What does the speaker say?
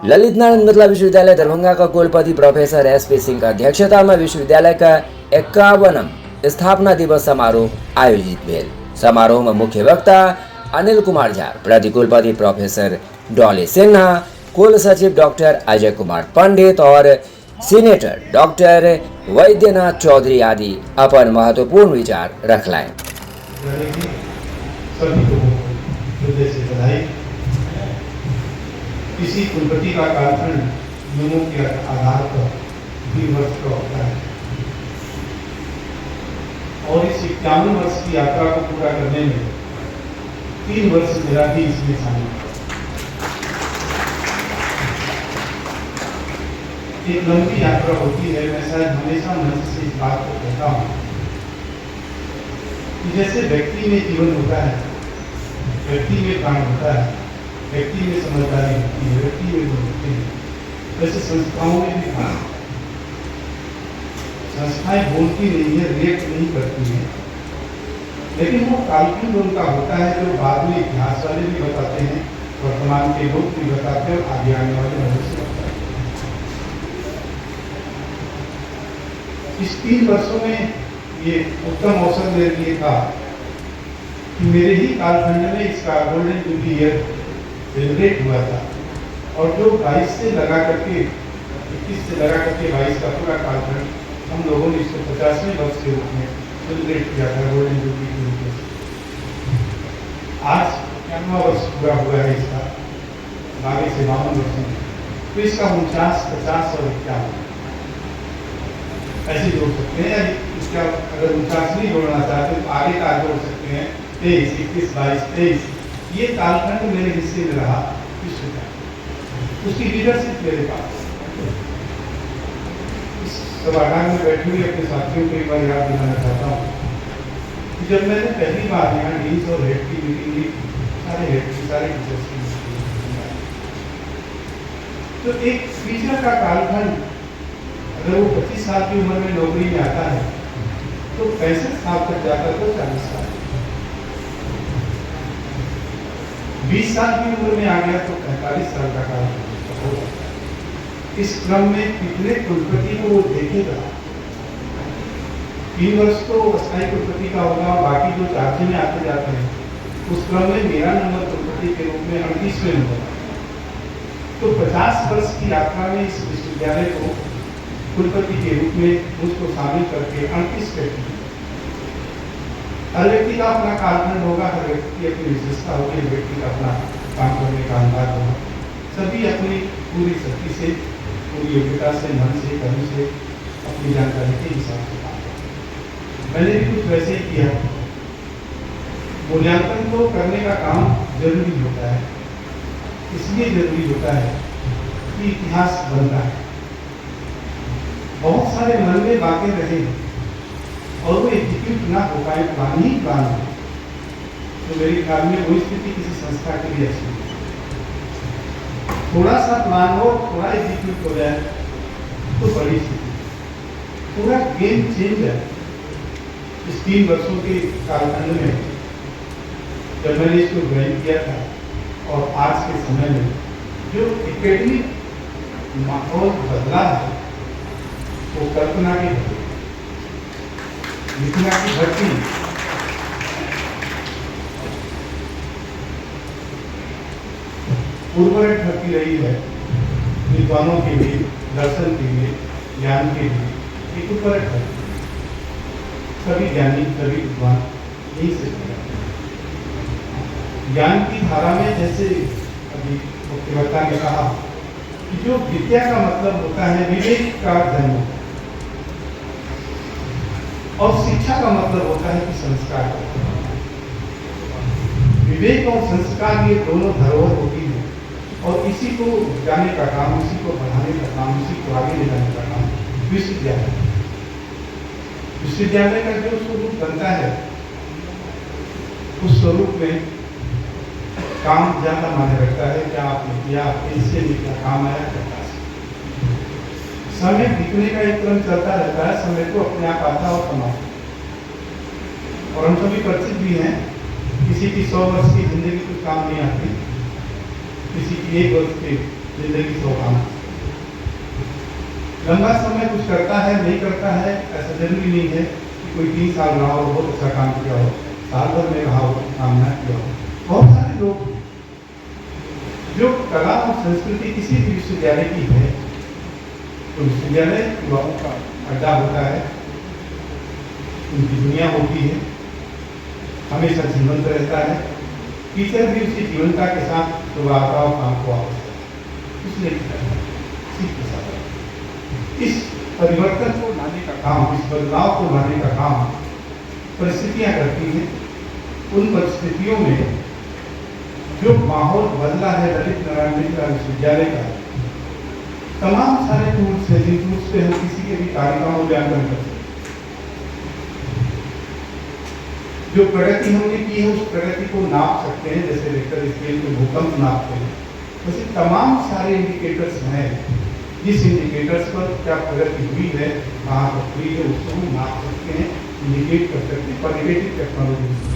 ललित नारायण मिथिला विश्वविद्यालय दरभंगा का कुलपति प्रोफेसर एसपी सिंह का अध्यक्षता में विश्वविद्यालय का 51वां स्थापना दिवस समारोह आयोजित भेल। समारोह में मुख्य वक्ता अनिल कुमार झा, प्रति कुलपति प्रोफेसर डॉली सिन्हा, कुल सचिव डॉक्टर अजय कुमार पंडित और सीनेटर डॉक्टर वैद्यनाथ चौधरी आदि अपन महत्वपूर्ण विचार रखलाए। किसी कुलपति का कालखंड नियमों के आधार पर 3 वर्ष का होता है और इस 51 वर्ष की यात्रा को पूरा करने में 3 वर्ष मेरा भी इसमें शामिल है। एक लंबी यात्रा होती है। मैं शायद हमेशा मन से इस बात को कहता हूँ कि जैसे व्यक्ति में जीवन होता है, व्यक्ति में प्राण होता है, व्यक्ति में समझदारी होती है, व्यक्ति में गुण होते हैं, वैसे संस्थाओं में भी कहा संस्थाएं बोलती नहीं है, रिएक्ट नहीं करती है, लेकिन वो काल्पनिक उनका होता है जो बाद में इतिहास वाले भी बताते हैं, वर्तमान के लोग भी बताते हैं और आगे आने वाले भविष्य बताते हैं। इस 3 वर्षों में ये उत्तम अवसर मेरे लिए था कि मेरे ही कालखंड में इसका गोल्डन जुबली ईयर सेलिब्रेट हुआ था और जो 22 से लगा करके 21 से लगा करके 22 का पूरा कालखंड हम लोगों ने इसको 50वें वर्ष के रूप में सेलिब्रेट किया था गोल्डन जुबली के रूप में। आज 51वां वर्ष पूरा हुआ है इसका, आगे से 52 वर्ष में, तो इसका 49, 50 और 51 ऐसे जोड़ सकते हैं। इसका अगर 49 नहीं जोड़ना चाहते तो आगे का जोड़ सकते हैं 23, 21, 22, 23। ये कालखंड मेरे हिस्से में रहा विश्व का, उसकी लीडरशिप मेरे पास। इस सभागार में बैठे हुए अपने साथियों को एक बार याद दिलाना चाहता हूँ कि जब मैंने पहली बार यहाँ डीन्स और हेड की मीटिंग ली, सारे हेड की, सारे टीचर्स की मीटिंग, तो एक टीचर का कालखंड अगर वो 25 साल की उम्र में नौकरी में आता है तो 65 साल तक जाता है तो 40 साल, 20 साल की उम्र में आ गया तो 45 साल का काल हो जाता है। इस क्रम में कितने कुलपति को वो देखेगा? 3 वर्ष तो अस्थायी कुलपति का होगा और बाकी जो चार्ज में आते जाते हैं, उस क्रम में मेरा नंबर कुलपति के रूप में 38वें नंबर। तो 50 वर्ष की यात्रा में इस विश्वविद्यालय को कुलपति के रूप में मुझको शामिल करके 38 व्यक्ति, हर व्यक्ति का अपना कालखंड होगा, हर व्यक्ति की अपनी विशेषता होगी, हर व्यक्ति का अपना काम करने का अंदाज होगा। सभी अपनी पूरी शक्ति से, पूरी योग्यता से, मन से, कर्म से, अपनी जानकारी के हिसाब से काम करते। मैंने भी कुछ वैसे ही किया। मूल्यांकन तो करने का काम जरूरी होता है, इसलिए जरूरी होता है कि इतिहास बनता है। बहुत सारे मन में बातें रहे और वो एग्जीक्यूट ना हो पाए, प्लान ही प्लान हो, तो मेरे ख्याल में वो स्थिति किसी संस्था के लिए अच्छी नहीं। थोड़ा सा प्लान हो, थोड़ा एग्जीक्यूट हो जाए तो बड़ी स्थिति, पूरा गेम चेंज है। इस 3 वर्षों के कालखंड में जब मैंने इसको ज्वाइन किया था और आज के समय में जो एकेडमिक माहौल बदला है वो कल्पना की भर्ती, लिखना की भर्ती, उर्वरक भर्ती रही है विद्वानों के लिए, दर्शन के लिए, ज्ञान के लिए, एक उर्वरक भर्ती। सभी ज्ञानी, सभी विद्वान यही से ज्ञान की धारा में, जैसे अभी मुख्यवक्ता ने कहा कि जो विद्या का मतलब होता है विवेक का जन्म, और शिक्षा का मतलब होता है कि संस्कार का। विवेक और संस्कार ये दोनों धरोहर होती है और इसी को जाने का काम, इसी को बढ़ाने का काम, इसी को आगे ले जाने का काम विश्वविद्यालय। विश्वविद्यालय का जो स्वरूप बनता है उस स्वरूप में काम ज्यादा मायने रखता है। क्या आपने किया, इससे भी क्या काम आया, क्या समय बीतने का एक क्रम चलता रहता है, समय को अपने आप आता और समाप्त। और हम सभी परिचित भी हैं, किसी की 100 वर्ष की जिंदगी कुछ काम नहीं आती, किसी की 1 वर्ष के जिंदगी सोहाना। लंबा समय कुछ करता है नहीं करता है ऐसा जरूरी नहीं है कि कोई 3 साल रहा हो बहुत अच्छा काम किया हो, साल भर में रहा हो काम ना किया हो। बहुत सारे लोग जो कला और संस्कृति किसी भी विश्वविद्यालय की है, तो विश्वविद्यालय युवाओं का अड्डा होता है, उनकी दुनिया होती है, हमेशा जीवंत रहता है। टीचर भी उसकी जीवंतता के साथ तो वार्ताओं काम को इसलिए इस परिवर्तन को लाने का काम, इस बदलाव को लाने का काम परिस्थितियां करती हैं। उन परिस्थितियों में जो माहौल बदला है ललित नारायण मिश्र विश्वविद्यालय का, तमाम सारे टूल्स हैं जिन टूल्स पे हम किसी के भी कार्य का मूल्यांकन कर सकते हैं। जो प्रगति हमने की है उस प्रगति को नाप सकते हैं, जैसे रिक्टर स्केल पे भूकंप नापते हैं। वैसे तमाम सारे इंडिकेटर्स हैं, जिस इंडिकेटर्स पर क्या प्रगति हुई है, कहाँ तक हुई है, उसको हम नाप सकते हैं, इंडिकेट कर सकते हैं क्वालिटेटिव टेक्नोलॉजी।